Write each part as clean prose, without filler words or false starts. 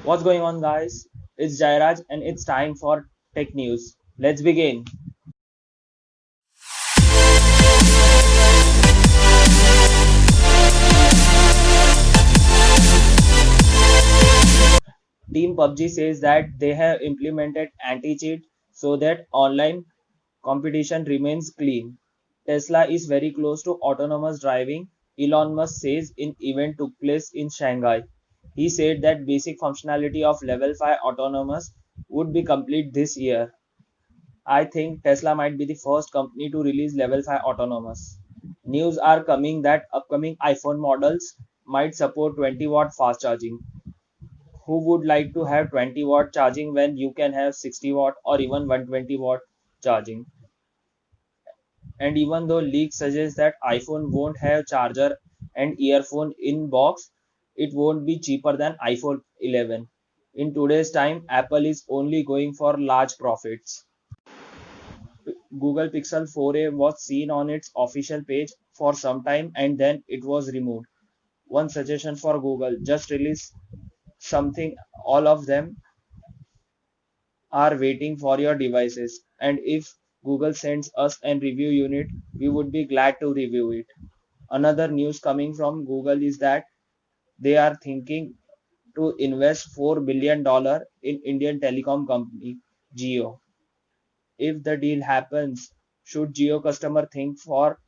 What's going on, guys? It's Jairaj, and it's time for tech news. Let's begin. Team PUBG says that they have implemented anti cheat so that online competition remains clean. Tesla is very close to autonomous driving, Elon Musk says in event took place in Shanghai. He said that basic functionality of level 5 autonomous would be complete this year. I think Tesla might be the first company to release level 5 autonomous. News are coming that upcoming iPhone models might support 20-watt fast charging. Who would like to have 20-watt charging when you can have 60-watt or even 120-watt charging? And even though leaks suggest that iPhone won't have charger and earphone in box, it won't be cheaper than iPhone 11. In today's time, Apple is only going for large profits. Google Pixel 4a was seen on its official page for some time and then it was removed. One suggestion for Google, just release something. All of them are waiting for your devices. And if Google sends us a review unit, we would be glad to review it. Another news coming from Google is that they are thinking to invest $4 billion in Indian telecom company Jio. If the deal happens, should Jio customer think for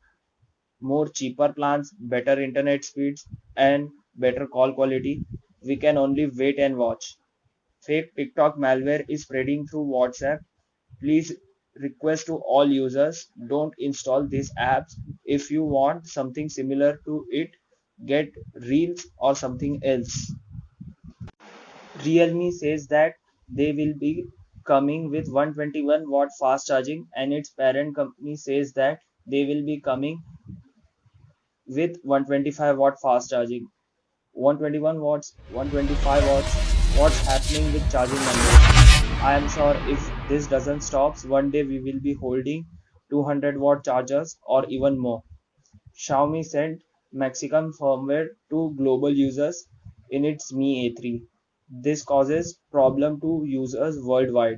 more cheaper plans, better internet speeds, and better call quality? We can only wait and watch. Fake TikTok malware is spreading through WhatsApp. Please request to all users don't install these apps. If you want something similar to it, get Reels or something else. Realme says that they will be coming with 121-watt fast charging, and its parent company says that they will be coming with 125-watt fast charging. 121 watts, 125 watts. What's happening with charging numbers? I am sure if this doesn't stop, one day we will be holding 200-watt chargers or even more. Xiaomi sent Mexican firmware to global users in its Mi A3. This causes problem to users worldwide.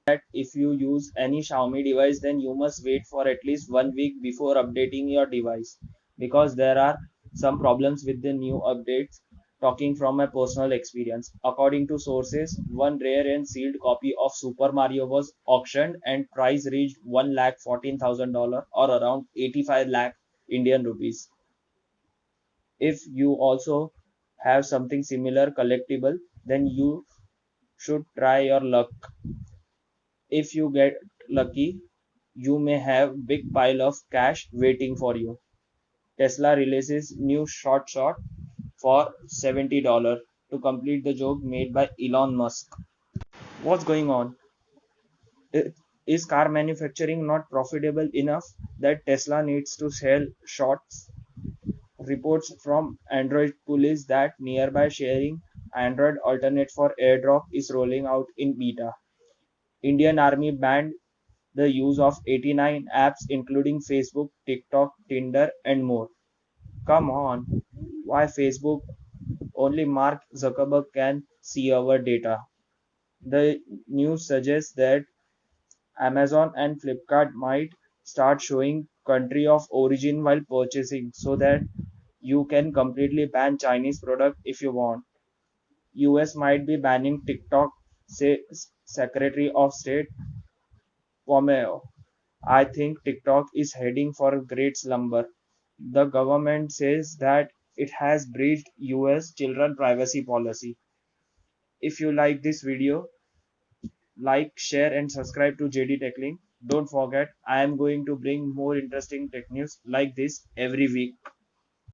That if you use any Xiaomi device, then you must wait for at least 1 week before updating your device because there are some problems with the new updates. Talking from my personal experience, according to sources, one rare and sealed copy of Super Mario was auctioned and price reached $1,14,000 or around 85 lakh Indian rupees. If you also have something similar collectible, then you should try your luck. If you get lucky, you may have big pile of cash waiting for you. Tesla releases new shot for $70 to complete the joke made by Elon Musk. What's going on? Is car manufacturing not profitable enough that Tesla needs to sell shots? Reports from Android police that nearby sharing Android alternate for AirDrop is rolling out in beta. Indian Army banned the use of 89 apps including Facebook, TikTok, Tinder and more. Come on, why Facebook? Only Mark Zuckerberg can see our data. The news suggests that Amazon and Flipkart might start showing country of origin while purchasing so that you can completely ban Chinese product if you want. US might be banning TikTok, say Secretary of State Pompeo. I think TikTok is heading for a great slumber. The government says that it has breached US children privacy policy. If you like this video, like, share and subscribe to JD Tech Link. Don't forget, I am going to bring more interesting tech news like this every week.